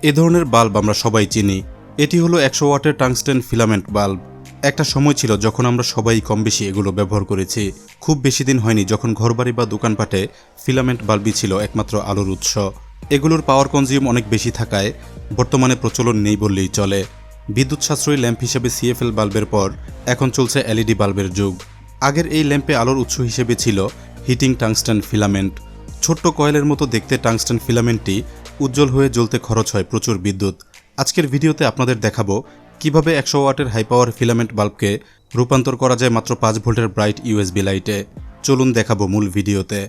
এ ধরনের বাল্ব আমরা সবাই চিনি। এটি হলো 100 ওয়াটের টাংস্টেন ফিলামেন্ট বাল্ব। একটা সময় ছিল যখন আমরা সবাই কম বেশি এগুলো ব্যবহার করেছি। খুব বেশি দিন হয়নি যখন ঘরবাড়ি বা দোকানপাটে ফিলামেন্ট বাল্বই ছিল একমাত্র আলোর উৎস। এগুলোর পাওয়ার কনজিউম অনেক বেশি থাকায় বর্তমানে প্রচলন নেই বললেই চলে। বিদ্যুৎ সাশ্রয়ী ল্যাম্প হিসেবে সিএফএল বাল্বের পর এখন চলছে এলইডি বাল্বের যুগ। আগের এই ল্যাম্পে আলোর উৎস হিসেবে ছিল হিটিং টাংস্টেন ফিলামেন্ট। ছোট্ট কয়েলের মতো দেখতে টাংস্টেন ফিলামেন্টটি উজ্জ্বল হয়ে জ্বলতে খরচ হয় প্রচুর বিদ্যুৎ। আজকের ভিডিওতে আপনাদের দেখাবো কিভাবে 100 ওয়াটের হাই পাওয়ার ফিলামেন্ট বাল্বকে রূপান্তর করা যায় মাত্র 5 ভোল্টের ব্রাইট ইউএসবি লাইটে। চলুন দেখাবো মূল ভিডিওতে।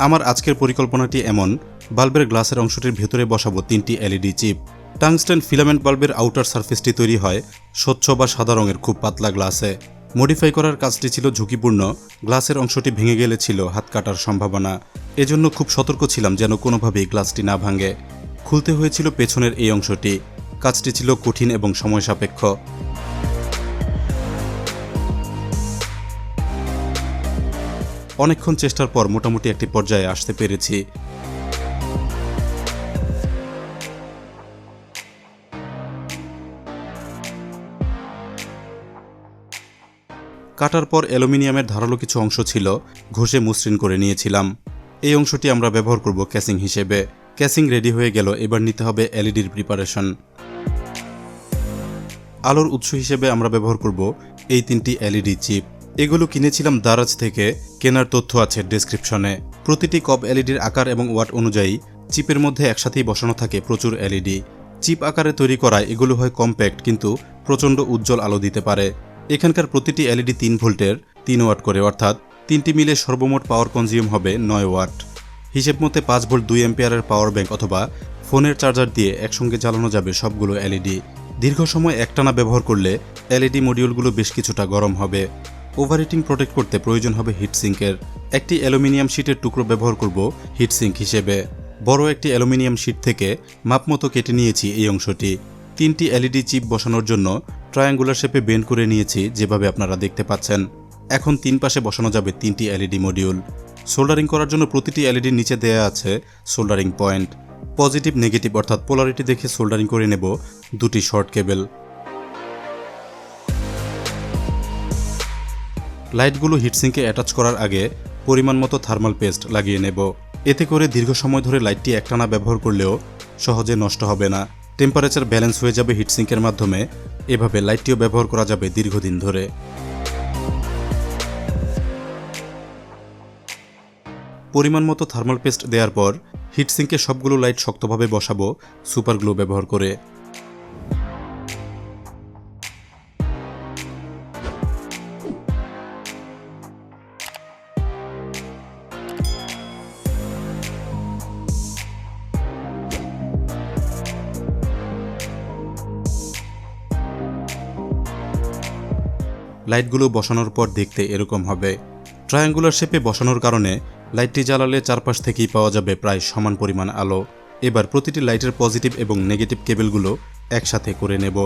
আমার আজকের পরিকল্পনাটি এমন, বাল্বের গ্লাসের অংশটির ভেতরে বসাবো 3টি এলইডি চিপ। টাংস্টেন ফিলামেন্ট বাল্বের আউটার সারফেসটি তৈরি হয় স্বচ্ছ বা সাদা রঙের খুব পাতলা গ্লাসে। মডিফাই করার কাজটি ছিল ঝুঁকিপূর্ণ। গ্লাসের অংশটি ভেঙে গেলে ছিল হাত কাটার সম্ভাবনা। এজন্য খুব সতর্ক ছিলাম যেন কোনোভাবেই গ্লাসটি না ভাঙে। খুলতে হয়েছিল পেছনের এই অংশটি। কাজটি ছিল কঠিন এবং সময় সাপেক্ষ। অনেকক্ষণ চেষ্টার পর মোটামুটি একটি পর্যায়ে আসতে পেরেছি। কাটার পর অ্যালুমিনিয়ামের ধারালো কিছু অংশ ছিল, ঘষে মসৃণ করে নিয়েছিলাম। এই অংশটি আমরা ব্যবহার করব ক্যাসিং হিসেবে। ক্যাসিং রেডি হয়ে গেল, এবার নিতে হবে এলইডির প্রিপারেশন। আলোর উৎস হিসেবে আমরা ব্যবহার করব এই 3টি এলইডি চিপ। এগুলো কিনেছিলাম দারাজ থেকে, কেনার তথ্য আছে ডেসক্রিপশনে। প্রতিটি কব এলইডির আকার এবং ওয়াট অনুযায়ী চিপের মধ্যে একসাথেই বসানো থাকে প্রচুর এলইডি। চিপ আকারে তৈরি করায় এগুলো হয় কম্প্যাক্ট কিন্তু প্রচণ্ড উজ্জ্বল আলো দিতে পারে। এখানকার প্রতিটি এলইডি 3 ভোল্টের 3 ওয়াট করে, অর্থাৎ 3টি মিলে সর্বমোট পাওয়ার কনজিউম হবে 9 ওয়াট। হিসেব মতে 5 ভোল্ট 2 অ্যাম্পিয়ারের পাওয়ার ব্যাংক অথবা ফোনের চার্জার দিয়ে একসঙ্গে চালানো যাবে সবগুলো এলইডি। দীর্ঘ সময় একটানা ব্যবহার করলে এলইডি মডিউলগুলো বেশ কিছুটা গরম হবে। ওভারহিটিং প্রোটেক্ট করতে প্রয়োজন হবে হিটসিঙ্কের। একটি অ্যালুমিনিয়াম শীটের টুকরো ব্যবহার করব হিটসিঙ্ক হিসেবে। বড় একটি অ্যালুমিনিয়াম শীট থেকে মাপমতো কেটে নিয়েছি এই অংশটি। 3টি এলইডি চিপ বসানোর জন্য ট্রায়াঙ্গুলার শেপে বেন্ড করে নিয়েছি, যেভাবে আপনারা দেখতে পাচ্ছেন। এখন 3 পাশে বসানো যাবে 3টি এলইডি মডিউল। সোল্ডারিং করার জন্য প্রতিটি এলইডির নিচে দেয়া আছে সোল্ডারিং পয়েন্ট। পজিটিভ নেগেটিভ অর্থাৎ পোলারিটি দেখে সোল্ডারিং করে নেব 2টি শর্ট কেবল। লাইটগুলো হিটসিঙ্কে অ্যাটাচ করার আগে পরিমাণ মতো থার্মাল পেস্ট লাগিয়ে নেব। এতে করে দীর্ঘ সময় ধরে লাইটটি একটানা ব্যবহার করলেও সহজে নষ্ট হবে না। টেম্পারেচার ব্যালেন্স হয়ে যাবে হিটসিঙ্কের মাধ্যমে। এভাবে লাইটটিও ব্যবহার করা যাবে দীর্ঘদিন ধরে। পরিমাণ মতো থার্মাল পেস্ট দেওয়ার পর হিটসিঙ্কে সবগুলো লাইট শক্তভাবে বসাবো সুপার গ্লু ব্যবহার করে। লাইটগুলো বসানোর পর দেখতে এরকম হবে। ট্রায়াঙ্গুলার শেপে বসানোর কারণে লাইটটি জ্বালালে চারপাশ থেকেই পাওয়া যাবে প্রায় সমান পরিমাণ আলো। এবার প্রতিটি লাইটের পজিটিভ এবং নেগেটিভ কেবলগুলো একসাথে করে নেব।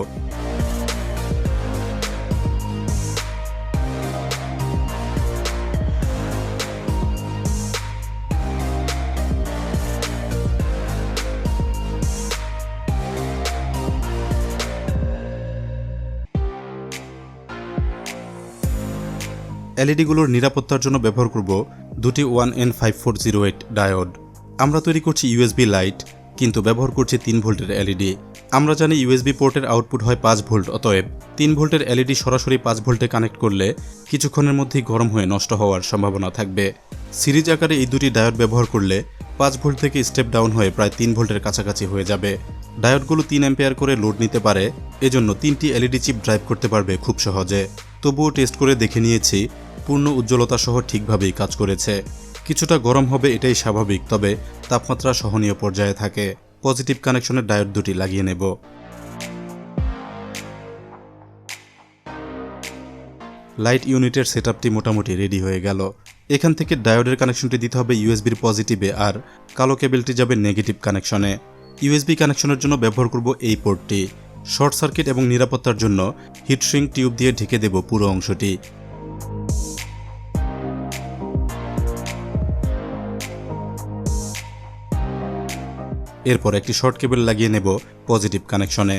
এলইডিগুলোর নিরাপত্তার জন্য ব্যবহার করব 2টি 1N5408 ডায়োড। আমরা তৈরি করছি ইউএসবি লাইট, কিন্তু ব্যবহার করছি 3 ভোল্টের এলইডি। আমরা জানি ইউএসবি পোর্টের আউটপুট হয় 5 ভোল্ট, অতএব 3 ভোল্টের এলইডি সরাসরি 5 ভোল্টে কানেক্ট করলে কিছুক্ষণের মধ্যেই গরম হয়ে নষ্ট হওয়ার সম্ভাবনা থাকবে। সিরিজ আকারে এই 2টি ডায়োড ব্যবহার করলে 5 ভোল্ট থেকে স্টেপ ডাউন হয়ে প্রায় 3 ভোল্টের কাছাকাছি হয়ে যাবে। ডায়োডগুলো 3 অ্যাম্পিয়ার করে লোড নিতে পারে, এজন্য 3টি এলইডি চিপ ড্রাইভ করতে পারবে খুব সহজে। তবুও টেস্ট করে দেখে নিয়েছি, পূর্ণ উজ্জ্বলতা সহ ঠিকভাবেই কাজ করেছে। কিছুটা গরম হবে এটাই স্বাভাবিক, তবে তাপমাত্রা সহনীয় পর্যায়ে থাকে। পজিটিভ কানেকশনের ডায়োড 2টি লাগিয়ে নেব। লাইট ইউনিটের সেটআপটি মোটামুটি রেডি হয়ে গেল। এখান থেকে ডায়োডের কানেকশনটি দিতে হবে ইউএসবির পজিটিভে, আর কালো কেবলটি যাবে নেগেটিভ কানেকশনে। ইউএসবি কানেকশনের জন্য ব্যবহার করব এই পোর্টটি। শর্ট সার্কিট এবং নিরাপত্তার জন্য হিটশ্রিং টিউব দিয়ে ঢেকে দেব পুরো অংশটি। এরপর একটি শর্ট কেবল লাগিয়ে নেব পজিটিভ কানেকশনে।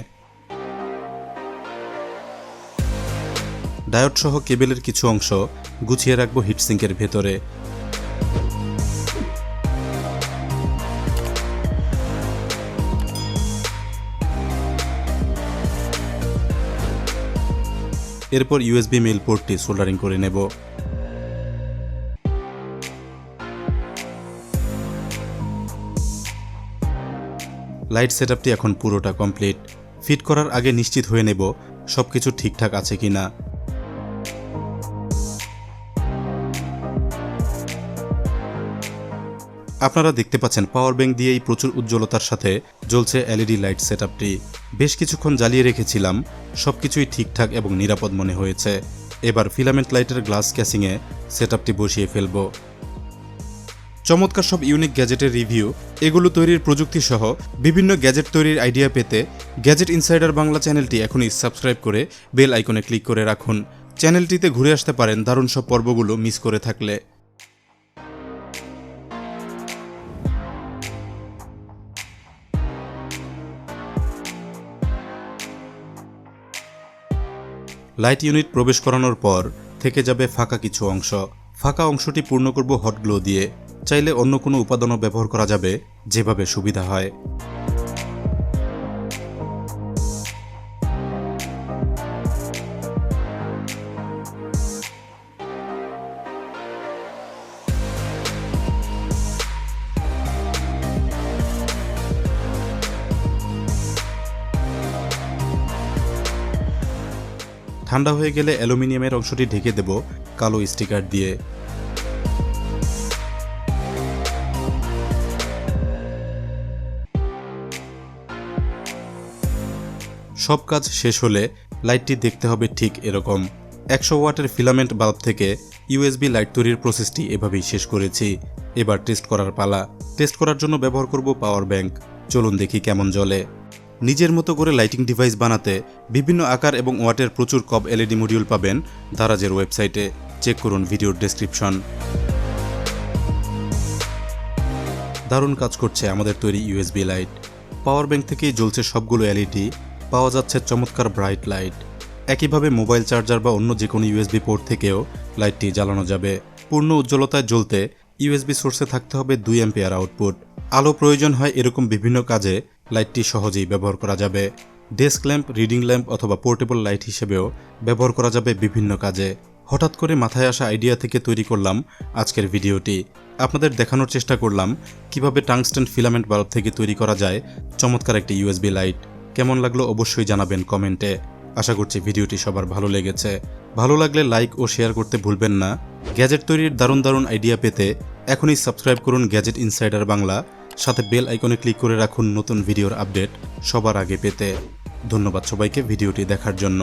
ডায়োড সহ কেবলের কিছু অংশ গুছিয়ে রাখবো হিটসিঙ্কের ভেতরে। এরপর ইউএসবি মেইল পোর্টটি সোল্ডারিং করে নেব। লাইট সেটআপটি এখন পুরোটা কমপ্লিট। ফিট করার আগে নিশ্চিত হয়ে নেব সবকিছু ঠিকঠাক আছে কিনা। আপনারা দেখতে পাচ্ছেন পাওয়ার ব্যাংক দিয়েই প্রচুর উজ্জ্বলতার সাথে জ্বলছে এলইডি লাইট সেটআপটি। বেশ কিছুক্ষণ জ্বালিয়ে রেখেছিলাম, সবকিছুই ঠিকঠাক এবং নিরাপদ মনে হয়েছে। এবার ফিলামেন্ট লাইটের গ্লাস ক্যাসিংয়ে সেটআপটি বসিয়ে ফেলব। চমৎকার সব ইউনিক গ্যাজেটের রিভিউ, এগুলো তৈরির প্রযুক্তি সহ বিভিন্ন গ্যাজেট তৈরির আইডিয়া পেতে গ্যাজেট ইনসাইডার বাংলা চ্যানেলটি এখনই সাবস্ক্রাইব করে বেল আইকনে ক্লিক করে রাখুন। চ্যানেলটিতে ঘুরে আসতে পারেন দারুণ সব পর্বগুলো মিস করে থাকলে। লাইট ইউনিট প্রবেশ করানোর পর থেকে যাবে ফাঁকা কিছু অংশ। ফাঁকা অংশটি পূর্ণ করব হট গ্লো দিয়ে। চাইলে অন্য কোনো উপাদানও ব্যবহার করা যাবে, যেভাবে সুবিধা হয়। ঠান্ডা হয়ে গেলে অ্যালুমিনিয়ামের অংশটি ঢেকে দেব কালো স্টিকার দিয়ে। সব কাজ শেষ হলে লাইটটি দেখতে হবে ঠিক এরকম। 100 ওয়াটের ফিলামেন্ট বাল্ব থেকে ইউএসবি লাইট তৈরির প্রসেসটি এভাবেই শেষ করেছি। এবার টেস্ট করার পালা। টেস্ট করার জন্য ব্যবহার করব পাওয়ার ব্যাংক। চলুন দেখি কেমন জ্বলে। নিজের মতো করে লাইটিং ডিভাইস বানাতে বিভিন্ন আকার এবং ওয়াটের প্রচুর কব এলইডি মডিউল পাবেন দারাজের ওয়েবসাইটে। চেক করুন ভিডিওর ডেসক্রিপশন। দারুণ কাজ করছে আমাদের তৈরি ইউএসবি লাইট। পাওয়ার ব্যাংক থেকেই জ্বলছে সবগুলো এলইডি। পাওয়া যাচ্ছে চমৎকার ব্রাইট লাইট। একইভাবে মোবাইল চার্জার বা অন্য যে কোনো ইউএসবি পোর্ট থেকেও লাইটটি জ্বালানো যাবে। পূর্ণ উজ্জ্বলতায় জ্বলতে ইউএসবি সোর্সে থাকতে হবে 2 অ্যাম্পিয়ার আউটপুট। আলো প্রয়োজন হয় এরকম বিভিন্ন কাজে লাইটটি সহজেই ব্যবহার করা যাবে। ডেস্ক ল্যাম্প, রিডিং ল্যাম্প অথবা পোর্টেবল লাইট হিসেবেও ব্যবহার করা যাবে বিভিন্ন কাজে। হঠাৎ করে মাথায় আসা আইডিয়া থেকে তৈরি করলাম আজকের ভিডিওটি। আপনাদের দেখানোর চেষ্টা করলাম কিভাবে টাংস্টেন ফিলামেন্ট বাল্ব থেকে তৈরি করা যায় চমৎকার একটি ইউএসবি লাইট। কেমন লাগলো অবশ্যই জানাবেন কমেন্টে। আশা করছি ভিডিওটি সবার ভালো লেগেছে। ভালো লাগলে লাইক ও শেয়ার করতে ভুলবেন না। গ্যাজেট তৈরির দারুণ দারুণ আইডিয়া পেতে এখনই সাবস্ক্রাইব করুন গ্যাজেট ইনসাইডার বাংলা। সাথে বেল আইকনে ক্লিক করে রাখুন নতুন ভিডিওর আপডেট সবার আগে পেতে। ধন্যবাদ সবাইকে ভিডিওটি দেখার জন্য।